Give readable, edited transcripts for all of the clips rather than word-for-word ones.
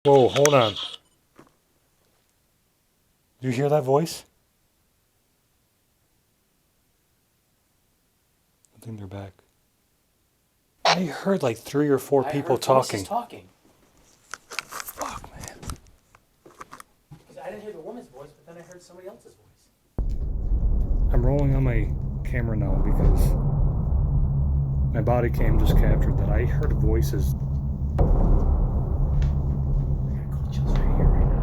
Whoa, hold on. Do you hear that voice? I think they're back. I heard like 3 or 4 people talking. Fuck, man. I didn't hear the woman's voice, but then I heard somebody else's voice. I'm rolling on my camera now because my body cam just captured that I heard voices. Chills right here, right now.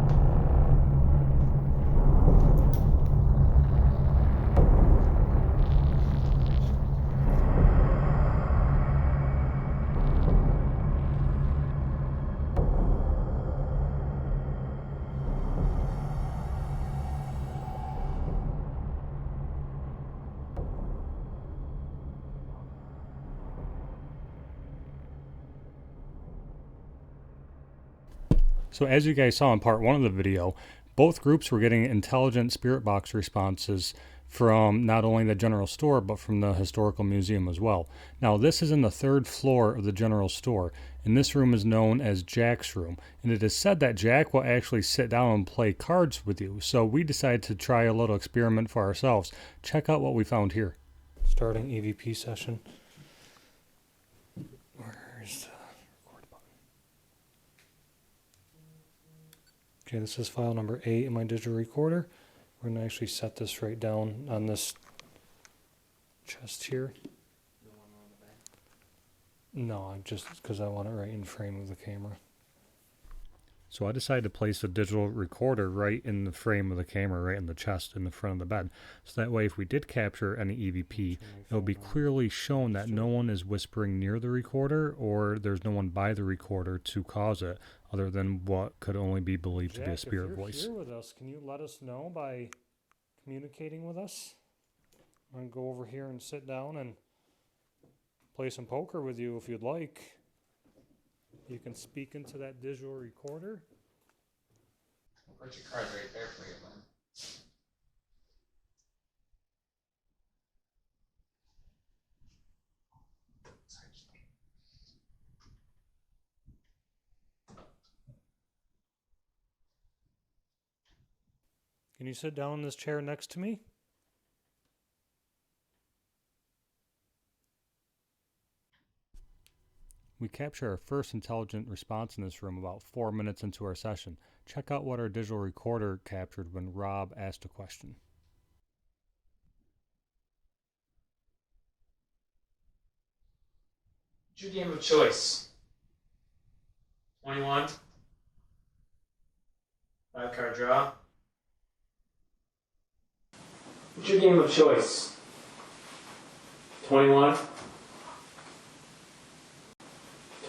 So as you guys saw in part 1 of the video, both groups were getting intelligent spirit box responses from not only the general store, but from the historical museum as well. Now this is in the 3rd floor of the general store, and this room is known as Jack's room. And it is said that Jack will actually sit down and play cards with you. So we decided to try a little experiment for ourselves. Check out what we found here. Starting EVP session. Where's the record button? Okay, this is file number 8 in my digital recorder. We're going to actually set this right down on this chest here. No, just because I want it right in frame of the camera. So I decided to place a digital recorder right in the frame of the camera, right in the chest in the front of the bed. So that way if we did capture any EVP, it will be clearly shown that no one is whispering near the recorder or there's no one by the recorder to cause it, other than what could only be believed to be a spirit voice. If you're here with us, can you let us know by communicating with us? I'm going to go over here and sit down and play some poker with you if you'd like. You can speak into that digital recorder. I'll put your card right there for you, Lynn. Can you sit down in this chair next to me? We capture our first intelligent response in this room about 4 minutes into our session. Check out what our digital recorder captured when Rob asked a question. What's your game of choice? 21. 5-card draw. What's your game of choice? 21.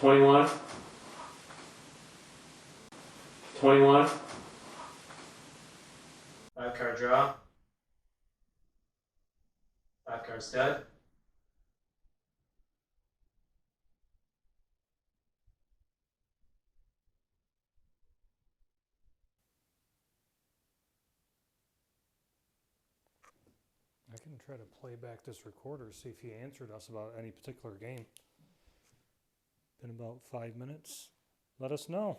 21. 21. 5-card draw. 5 cards dead. I can try to play back this recorder, see if he answered us about any particular game. Been about 5 minutes. Let us know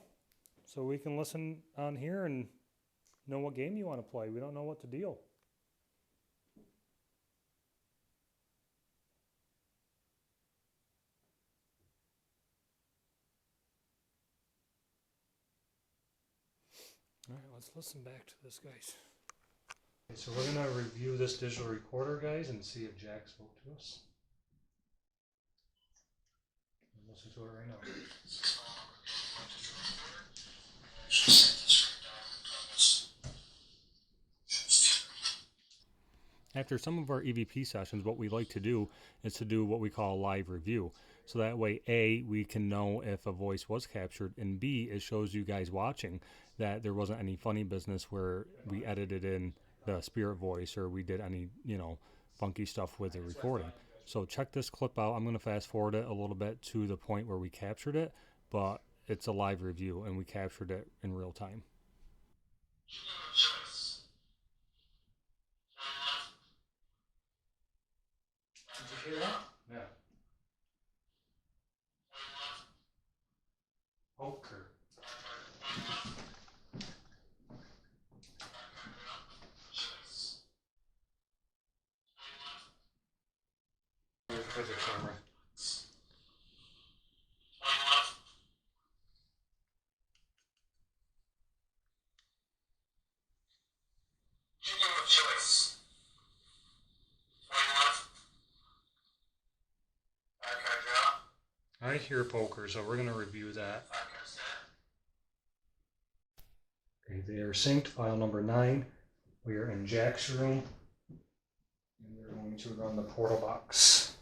so we can listen on here and know what game you want to play. We don't know what to deal. All right, let's listen back to this, guys. Okay, so we're going to review this digital recorder, guys, and see if Jack spoke to us. Listen to it right now. After some of our EVP sessions, what we like to do is to do what we call a live review. So that way, A, we can know if a voice was captured, and B, it shows you guys watching that there wasn't any funny business where we edited in the spirit voice or we did any, funky stuff with the recording. So check this clip out. I'm going to fast forward it a little bit to the point where we captured it, but it's a live review and we captured it in real time. Did you hear that? Yeah. Poker. I hear poker, so we're gonna review that. Okay, they are synced. File number 9. We are in Jack's room, and we're going to run the portal box.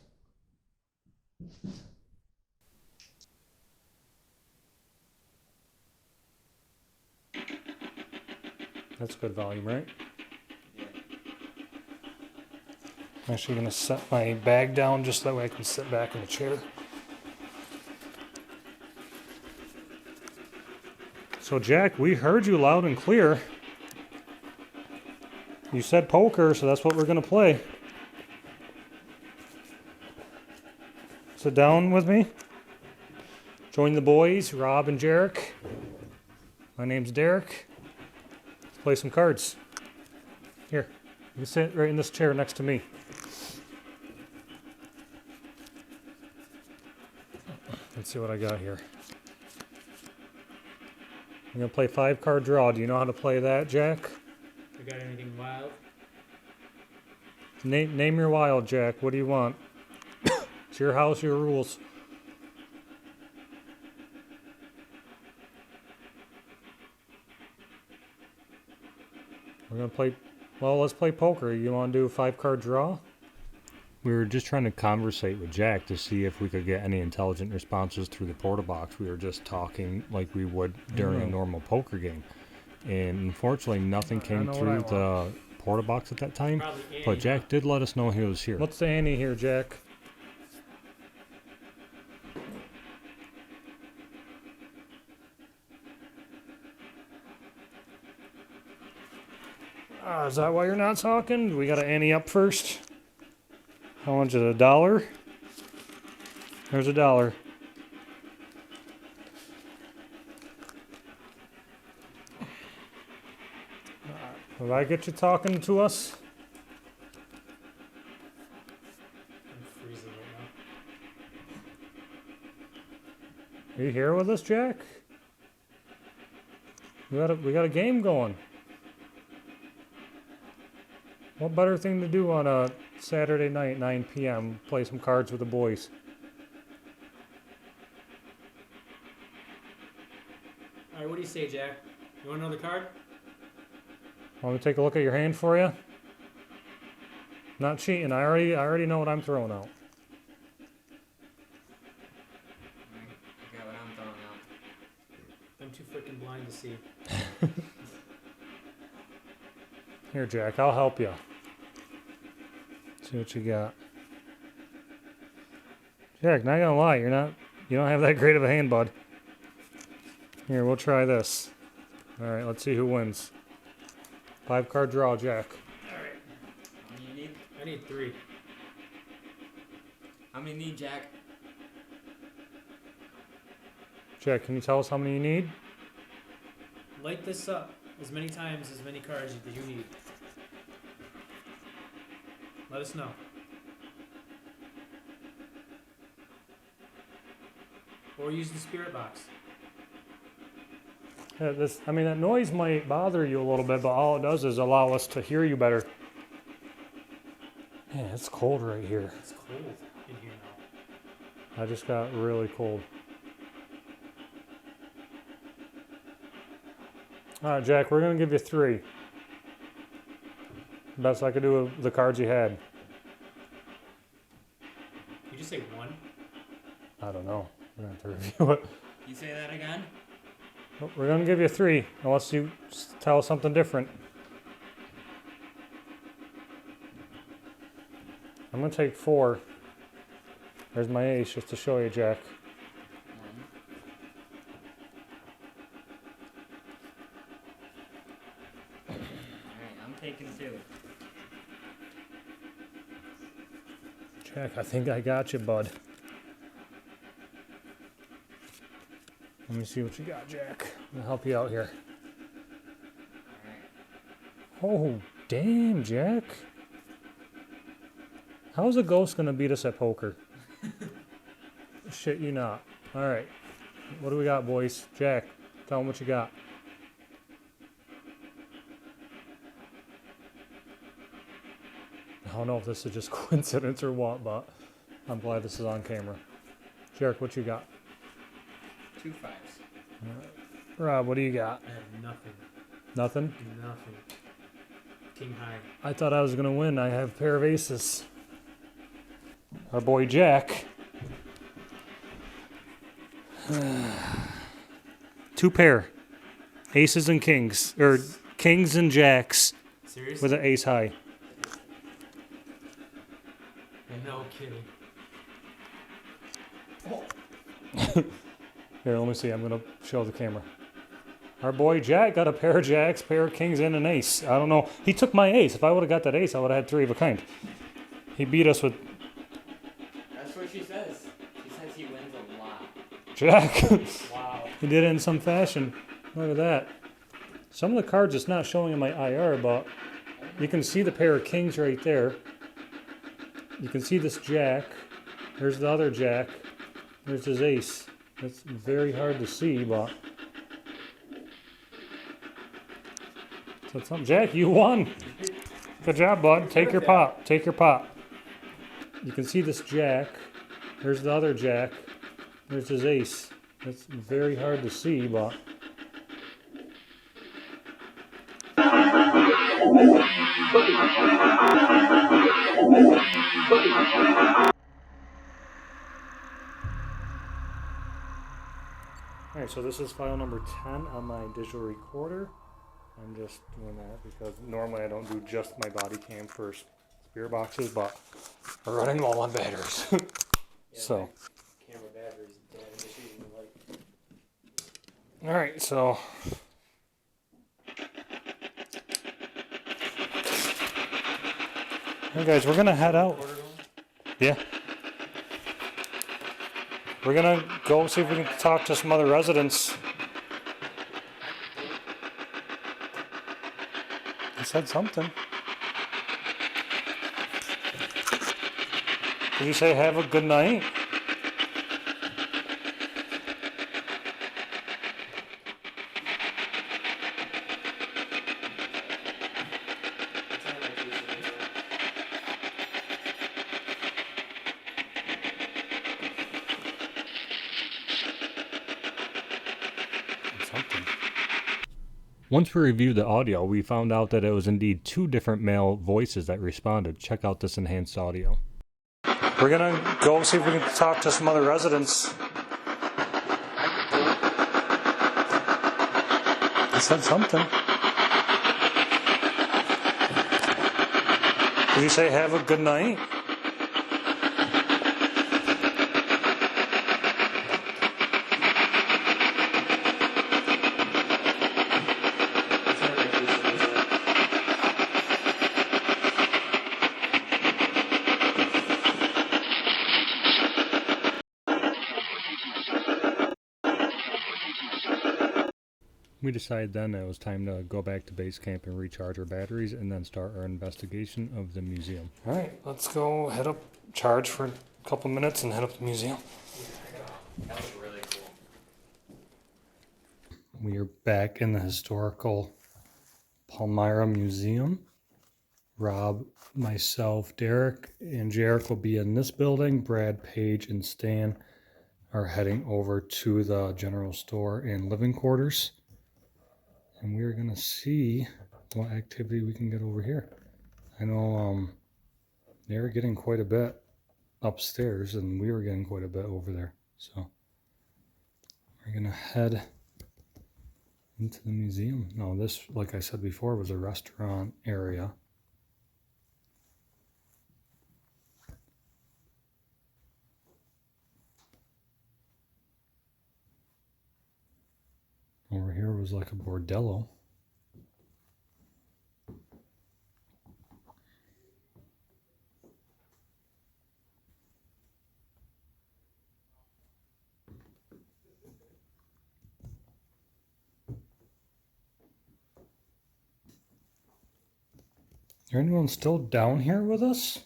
That's good volume, right? Yeah. I'm actually gonna set my bag down just that way I can sit back in the chair. So Jack, we heard you loud and clear. You said poker, so that's what we're gonna play. Sit down with me. Join the boys, Rob and Jarek. My name's Derek. Let's play some cards. Here, you can sit right in this chair next to me. Let's see what I got here. I'm gonna play 5-card draw. Do you know how to play that, Jack? You got anything wild? Name your wild, Jack. What do you want? It's your house, your rules. We're gonna play. Well, let's play poker. You want to do a 5-card draw? We were just trying to conversate with Jack to see if we could get any intelligent responses through the portal box. We were just talking like we would during a normal poker game. And unfortunately, nothing came through the portal box at that time. But Jack did let us know he was here. What's the ante here, Jack? Is that why you're not talking? We got to ante up first. How much is $1? There's $1. Will I get you talking to us? I'm freezing right Are you here with us, Jack? We got a game going. What better thing to do on a Saturday night, 9 p.m. Play some cards with the boys. now. Alright, what do you say, Jack? You want another card? Want me to take a look at your hand for you? Not cheating. I already know what I'm throwing out. I got what I'm throwing out. I'm too freaking blind to see. Here, Jack. I'll help you. See what you got. Jack, not gonna lie, you don't have that great of a hand, bud. Here, we'll try this. All right, let's see who wins. 5-card draw, Jack. Alright. How many you need? I need 3. How many you need, Jack? Jack, can you tell us how many you need? Light this up as many times as many cards that you need. Let us know. Or use the spirit box. Yeah, that noise might bother you a little bit, but all it does is allow us to hear you better. Man, it's cold right here. It's cold in here now. I just got really cold. All right, Jack, we're gonna give you 3. Best I could do with the cards you had. You just say 1? I don't know. We're gonna have to review it. You say that again? We're gonna give you 3, unless you tell us something different. I'm gonna take 4. There's my ace, just to show you, Jack. Alright, I'm taking 2. Jack, I think I got you, bud. Let me see what you got, Jack. I'll help you out here. Alright. Oh, damn, Jack. How's a ghost gonna beat us at poker? Shit, you not. All right. What do we got, boys? Jack, tell them what you got. I don't know if this is just coincidence or what, but I'm glad this is on camera. Jarek, what you got? 2 5s. Rob, what do you got? I have nothing. Nothing? Nothing. King high. I thought I was going to win. I have a pair of aces. Our boy Jack. 2 pair. Aces and kings. Or kings and jacks Seriously? with an ace high. No kidding. Here, let me see. I'm going to show the camera. Our boy Jack got a pair of jacks, pair of kings, and an ace. I don't know. He took my ace. If I would have got that ace, I would have had 3 of a kind. He beat us with That's what she says. She says he wins a lot. Jack. Wow. He did it in some fashion. Look at that. Some of the cards it's not showing in my IR, but you can see the pair of kings right there. You can see this jack. There's the other jack. There's his ace. It's very hard to see, but... So something. Jack, you won. Good job, bud. Take your pot. Take your pot. You can see this jack. There's the other jack. There's his ace. It's very hard to see, but... Alright, so this is file number 10 on my digital recorder. I'm just doing that because normally I don't do just my body cam for spirit boxes, but we're running low on batteries. So, Camera batteries dead. Just using the light. alright, so hey guys, we're gonna head out. Yeah. We're gonna go see if we can talk to some other residents. I said something. Did you say have a good night? Something. Once we reviewed the audio, we found out that it was indeed 2 different male voices that responded. Check out this enhanced audio. We're gonna go see if we can talk to some other residents. I said something. Did you say have a good night? We decided then that it was time to go back to base camp and recharge our batteries and then start our investigation of the museum. All right, let's go head up, charge for a couple minutes and head up to the museum. That was really cool. We are back in the Historical Palmyra Museum. Rob, myself, Derek, and Jarek will be in this building. Brad, Paige, and Stan are heading over to the general store and living quarters. And we're going to see what activity we can get over here. I know they're getting quite a bit upstairs, and we were getting quite a bit over there. So we're going to head into the museum. Now this, like I said before, was a restaurant area. Over here was like a bordello. Is there anyone still down here with us?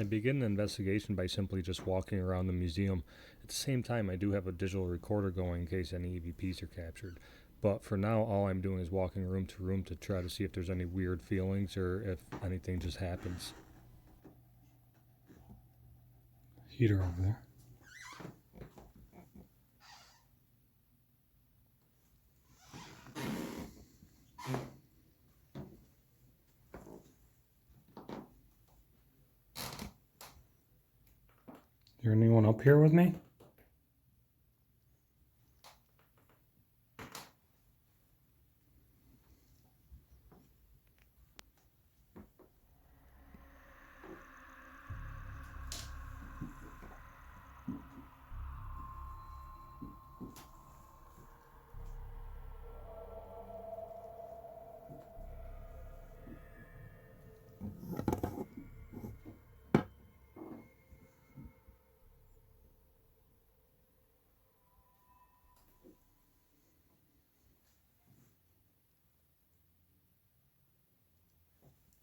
I begin the investigation by simply just walking around the museum. At the same time, I do have a digital recorder going in case any EVPs are captured. But for now, all I'm doing is walking room to room to try to see if there's any weird feelings or if anything just happens. Heater over there. Is there anyone up here with me?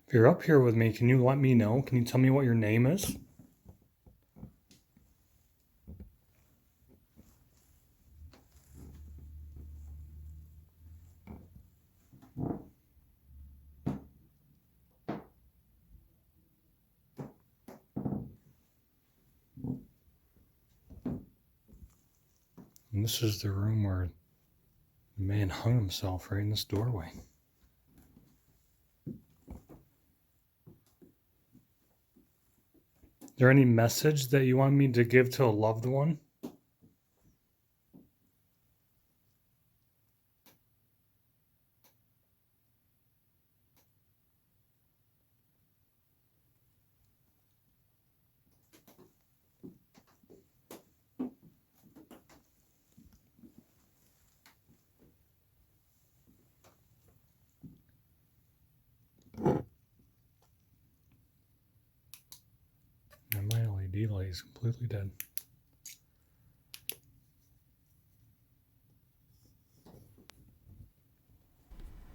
If you're up here with me, can you let me know? Can you tell me what your name is? And this is the room where the man hung himself right in this doorway. Is there any message that you want me to give to a loved one? And my LED light is completely dead.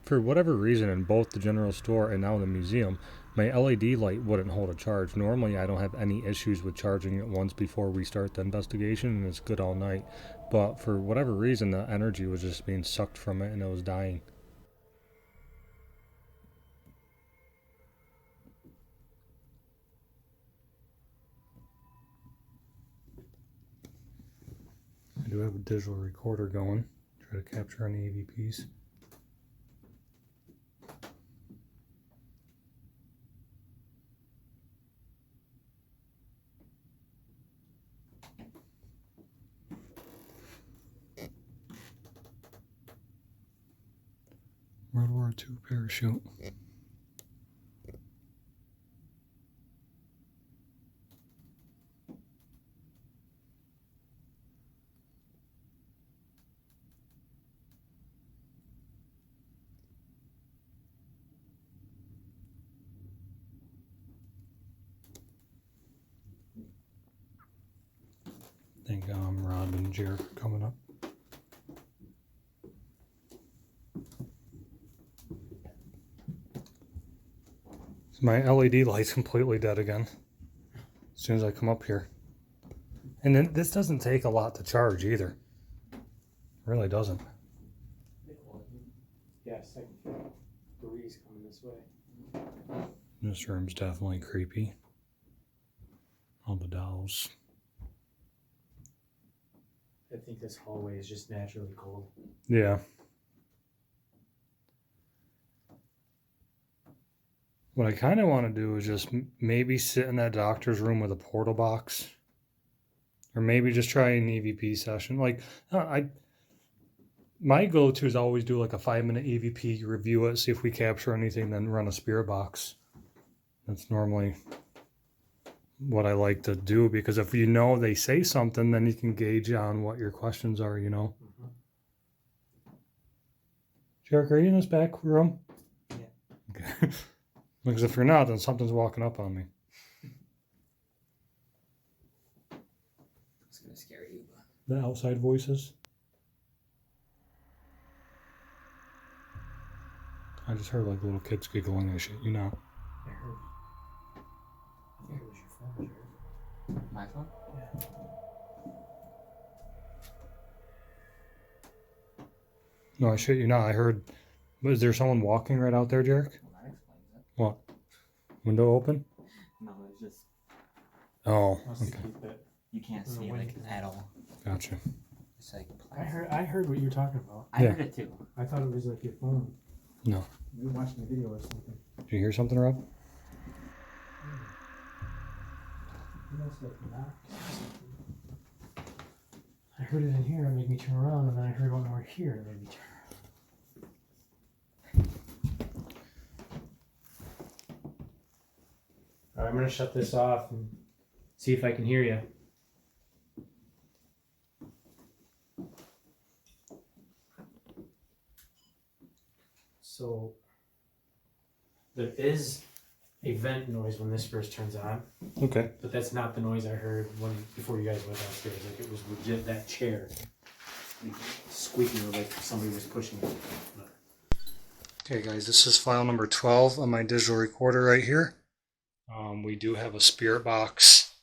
For whatever reason, in both the general store and now the museum, my LED light wouldn't hold a charge. Normally, I don't have any issues with charging it once before we start the investigation, and it's good all night. But for whatever reason, the energy was just being sucked from it, and it was dying. I do have a digital recorder going. Try to capture any EVPs. World War II parachute. I think Rob and Jared are coming up. So my LED light's completely dead again as soon as I come up here. And then this doesn't take a lot to charge either. It really doesn't. Yeah, second floor. Breeze coming this way. This room's definitely creepy. All the dolls. I think this hallway is just naturally cold. Yeah. What I kind of want to do is just maybe sit in that doctor's room with a portal box. Or maybe just try an EVP session. Like, my go-to is always do like a 5-minute EVP, review it, see if we capture anything, then run a spirit box. That's normally what I like to do, because if you know they say something, then you can gauge on what your questions are, you know. Jarek, are you in this back room? Yeah. Okay. Because if you're not, then something's walking up on me. It's gonna scare you. The outside voices. I just heard like little kids giggling and shit, you know. I heard. I think it was your phone. iPhone? Yeah. No, I shit you not. I heard. Was there someone walking right out there, Jarek? Well, that explains it. What? Window open? No, it's just Oh, Must okay. keep it. you can't In the see wind. like at all. Gotcha. It's like I heard what you were talking about. I Yeah. heard it too. I thought it was like your phone. No. You were watching a video or something. Did you hear something, Rob? You must have knocked something. I heard it in here. It made me turn around, and then I heard one over here. It made me turn. All right, I'm gonna shut this off and see if I can hear you. So there is a vent noise when this first turns on, Okay. but that's not the noise I heard before you guys went downstairs. Like it was legit that chair squeaking, or like somebody was pushing it. Okay, guys, this is file number 12 on my digital recorder right here. We do have a spirit box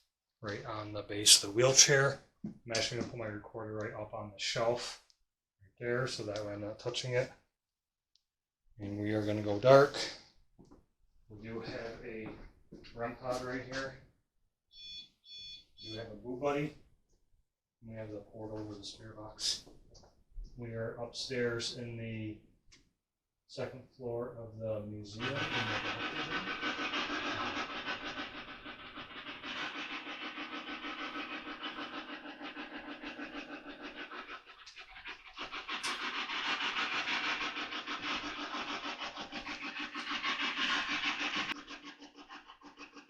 right on the base of the wheelchair. I'm actually going to put my recorder right up on the shelf right there, so that way I'm not touching it. And we are going to go dark. We do have a REM pod right here. We have a Boo Buddy. We have the port over the spirit box. We are upstairs in the second floor of the museum.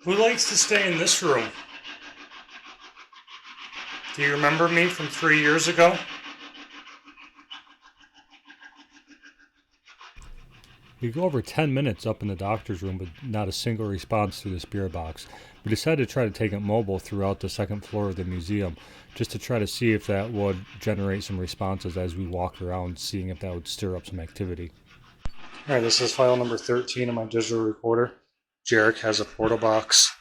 Who likes to stay in this room? Do you remember me from 3 years ago? We go over 10 minutes up in the doctor's room, but not a single response through the spirit box. We decided to try to take it mobile throughout the second floor of the museum, just to try to see if that would generate some responses as we walk around, seeing if that would stir up some activity. Alright, this is file number 13 on my digital recorder. Jarek has a portal box.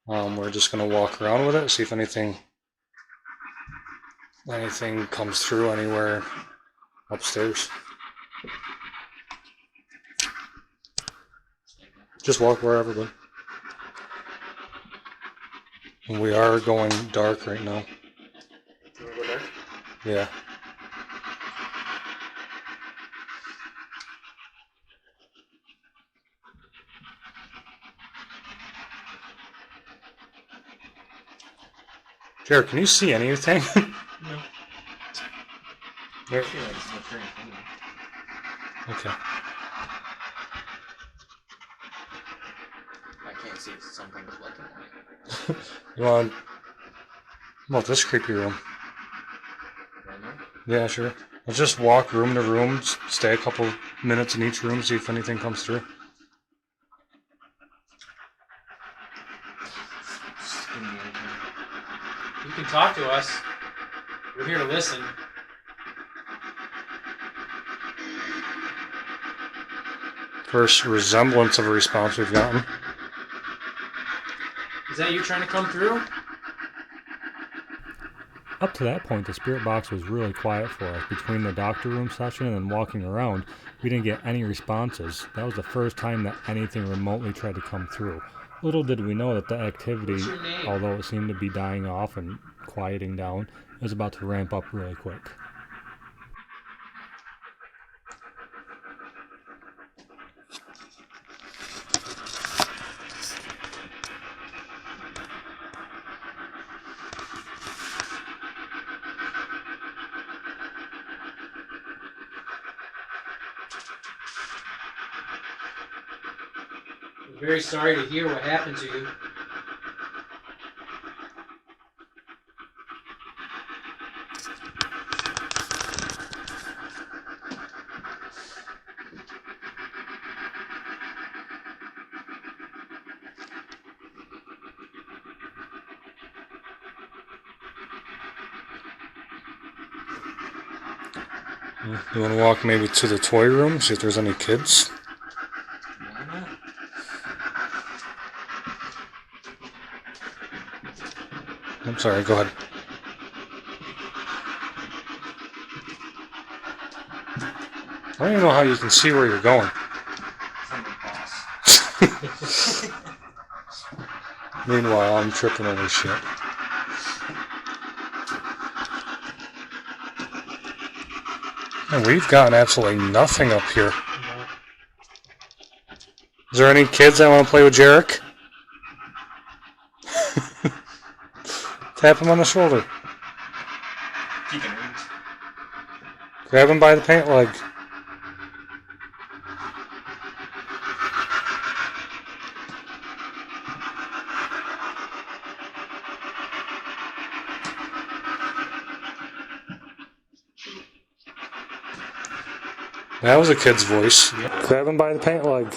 We're just going to walk around with it, see if anything comes through anywhere upstairs. Just walk wherever, bud. And we are going dark right now. You wanna go dark? Yeah. Jared, can you see anything? No. There- I feel like it's not very funny. Okay. I can't see if something's looking at me. You want? How about this creepy room? Right now? Yeah, sure. Let's just walk room to room, stay a couple minutes in each room, see if anything comes through. Just give me anything. You can talk to us. We're here to listen. First resemblance of a response we've gotten. Is that you trying to come through? Up to that point, the spirit box was really quiet for us. Between the doctor room session and then walking around, we didn't get any responses. That was the first time that anything remotely tried to come through. Little did we know that the activity, What's your name? although it seemed to be dying off and quieting down, was about to ramp up really quick. I'm very sorry to hear what happened to you. You want to walk maybe to the toy room, see if there's any kids? Why not? I'm sorry, go ahead. I don't even know how you can see where you're going. Meanwhile, I'm tripping over shit. And we've gotten absolutely nothing up here. Is there any kids that want to play with Jarek? Tap him on the shoulder. He can reach. Grab him by the pant leg. That was a kid's voice. Grab him by the pant leg.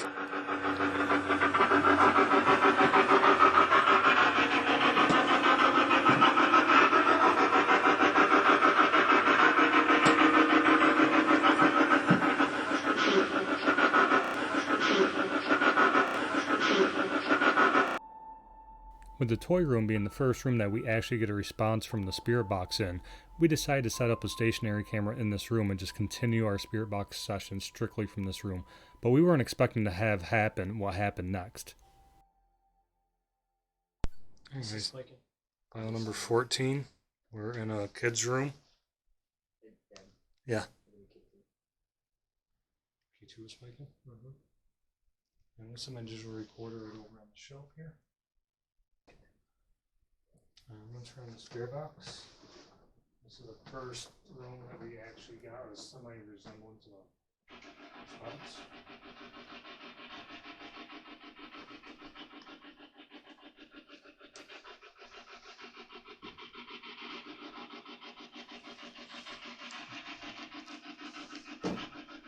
With the toy room being the first room that we actually get a response from the spirit box in, we decided to set up a stationary camera in this room and just continue our spirit box session strictly from this room. But we weren't expecting to have happen what happened next. File number 14. We're in a kid's room. Yeah. P2 is spiking? And this is my digital recorder right over on the shelf here. I'm going to turn the spirit box. This is the first room that we actually got a semi-resemblance of a response.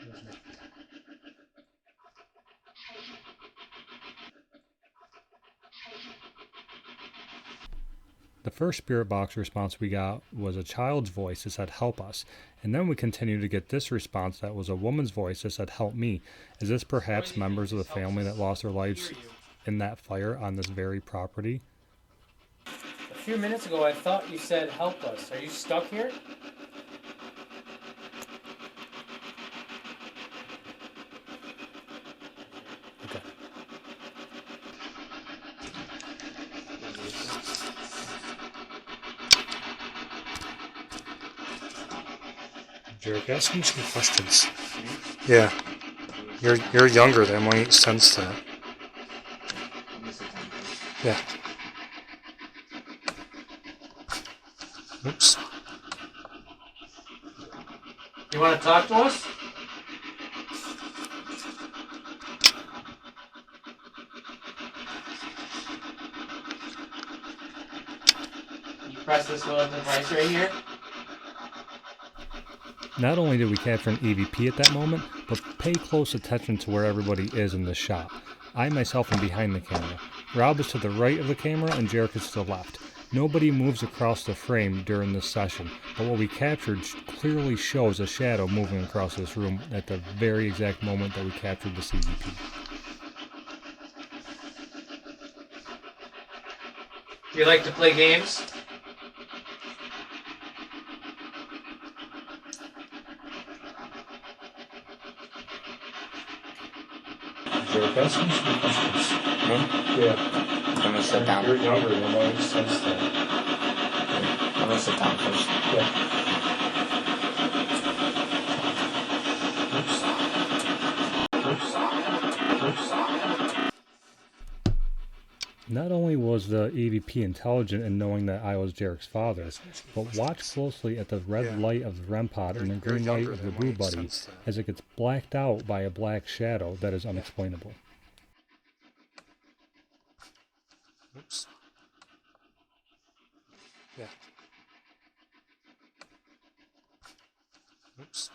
There's me. The first spirit box response we got was a child's voice that said, "Help us." And then we continued to get this response that was a woman's voice that said, "Help me." Is this perhaps members of the family that lost their lives in that fire on this very property? A few minutes ago, I thought you said, "Help us." Are you stuck here? Okay. Jarek, ask him some questions. Yeah. You're younger than when you sense that. Yeah. Oops. You want to talk to us? You press this little device right here. Not only did we capture an EVP at that moment, but pay close attention to where everybody is in the shot. I myself am behind the camera. Rob is to the right of the camera and Jarek is to the left. Nobody moves across the frame during this session, but what we captured clearly shows a shadow moving across this room at the very exact moment that we captured the EVP. You like to play games? Jarek, ask him some questions. Yeah. I'm gonna sit down. You're younger than I sense that. I'm gonna sit down first. Yeah. Not only was the EVP intelligent in knowing that I was Jarek's father, but watch closely at the red light of the REM pod and the green light of the Boo Buddy as it gets blacked out by a black shadow that is unexplainable. Oops. Yeah. Oops.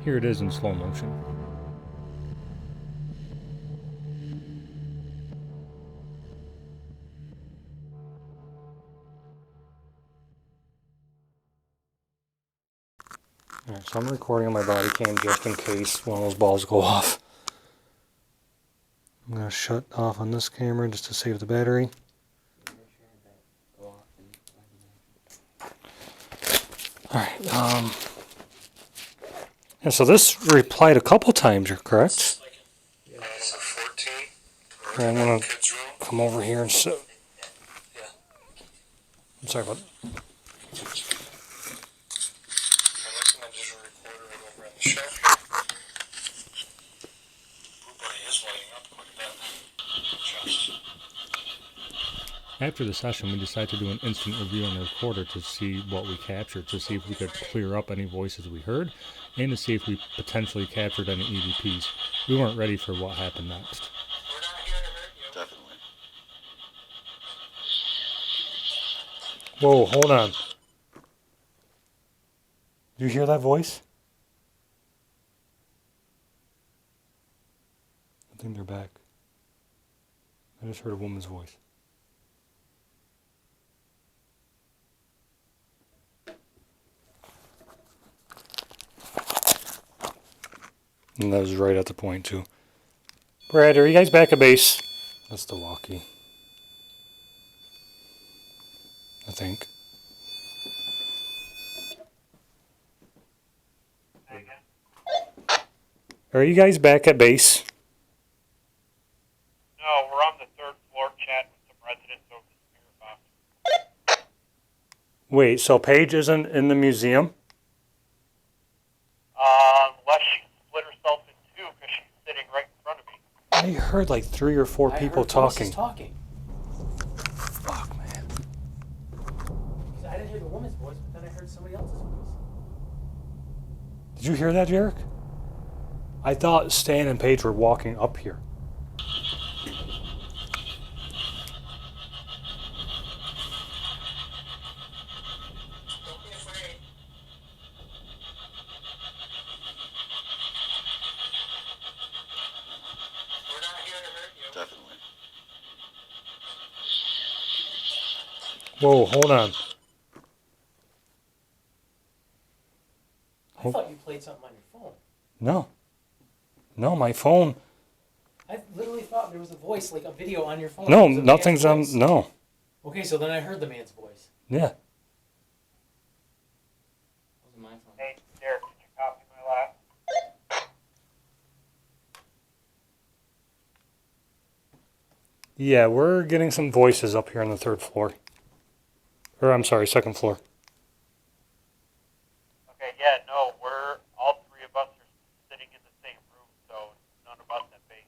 Here it is in slow motion. Alright, so I'm recording on my Bodycam just in case one of those balls go off. I'm going to shut off on this camera just to save the battery. Alright, yeah, so this replied a couple times, you're correct? Yeah. I'm going to come over here and sit. I'm sorry about that. After the session, we decided to do an instant review on the recorder to see what we captured, to see if we could clear up any voices we heard, and to see if we potentially captured any EVPs. We weren't ready for what happened next. Definitely. Whoa, hold on. Do you hear that voice? I think they're back. I just heard a woman's voice. And that was right at the point, too. Brad, are you guys back at base? That's the walkie. I think. Are you guys back at base? No, we're on the third floor chatting with some residents over the spirit box. Wait, so Paige isn't in the museum? Unless she split herself in two because she's sitting right in front of me. I heard like 3 or 4 people talking. talking. Fuck, man. I didn't hear the woman's voice, but then I heard somebody else's voice. Did you hear that, Jarek? I thought Stan and Paige were walking up here. Definitely. Whoa, hold on. I thought you played something on your phone. No. No, my phone. I literally thought there was a voice, like a video on your phone. No, It was a nothing's on. man's voice. No. Okay, so then I heard the man's voice. Yeah. Wasn't my phone. Hey, Derek, did you copy my last? Yeah, we're getting some voices up here on the 3rd floor. Or, I'm sorry, 2nd floor. Okay, yeah, no, all three of us are sitting in the same room, so none of us at base.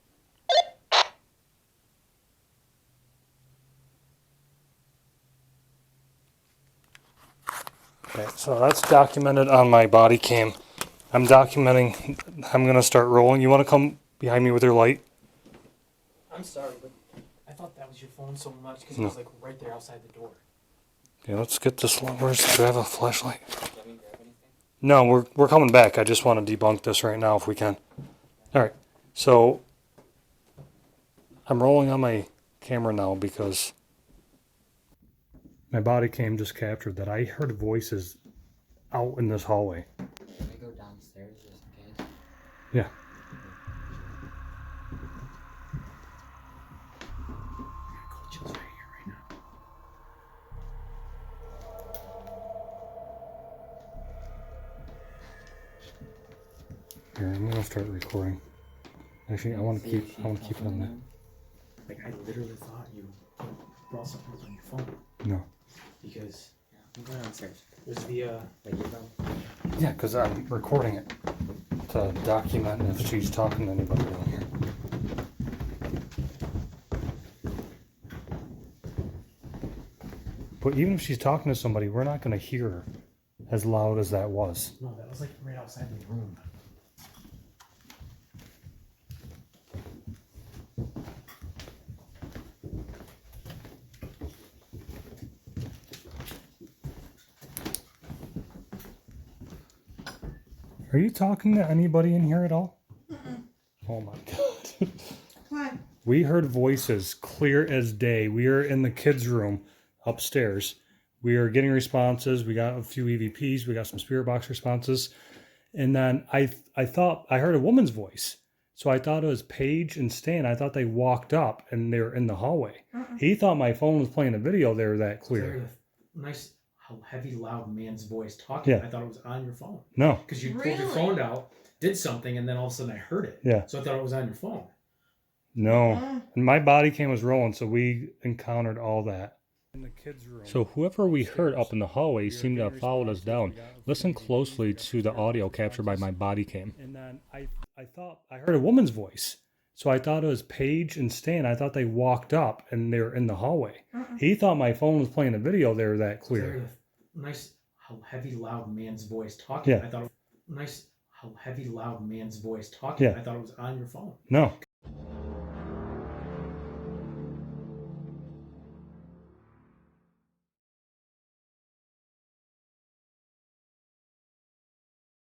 Okay, so that's documented on my body cam. I'm documenting. I'm going to start rolling. You want to come behind me with your light? I'm sorry, but I thought that was your phone so much because No. it was like right there outside the door. Okay, let's get this. Where's do I have a flashlight? Let me grab anything? No, we're coming back. I just want to debunk this right now if we can. All right. So I'm rolling on my camera now because my body cam just captured that I heard voices out in this hallway. Can we go downstairs just in case? Yeah. Cold chills right here, right now. Here, I'm gonna start recording. Actually, I want to keep it on that. Like, I literally thought you brought something on your phone. No. Because I'm going downstairs. there's the, Wait, you go. Yeah, because I'm recording it to document if she's talking to anybody down here. But even if she's talking to somebody, we're not going to hear her as loud as that was. no, that was like right outside the room. Are you talking to anybody in here at all? Oh my god. What? We heard voices clear as day. We are in the kids' room upstairs. We are getting responses. We got a few EVPs. We got some spirit box responses. And then I thought I heard a woman's voice. So I thought it was Paige and Stan. I thought they walked up and they were in the hallway. He thought my phone was playing a video. They were that I heard clear. a nice, heavy, loud man's voice talking. Yeah. I thought it was on your phone. No. Because you pulled your phone out, did something, and then all of a sudden I heard it. Yeah. So I thought it was on your phone. No. And my body cam was rolling, so we encountered all that. In the kids' room. So whoever we heard up in the hallway seemed to have followed us down. Listen closely to the audio captured by my body cam. And then I thought I heard a woman's voice. So I thought it was Paige and Stan. I thought they walked up and they were in the hallway. He thought my phone was playing a video. They were that I clear. heard a nice, heavy, loud man's voice talking. Yeah. I thought it was nice, heavy, loud man's voice talking. Yeah. I thought it was on your phone. No.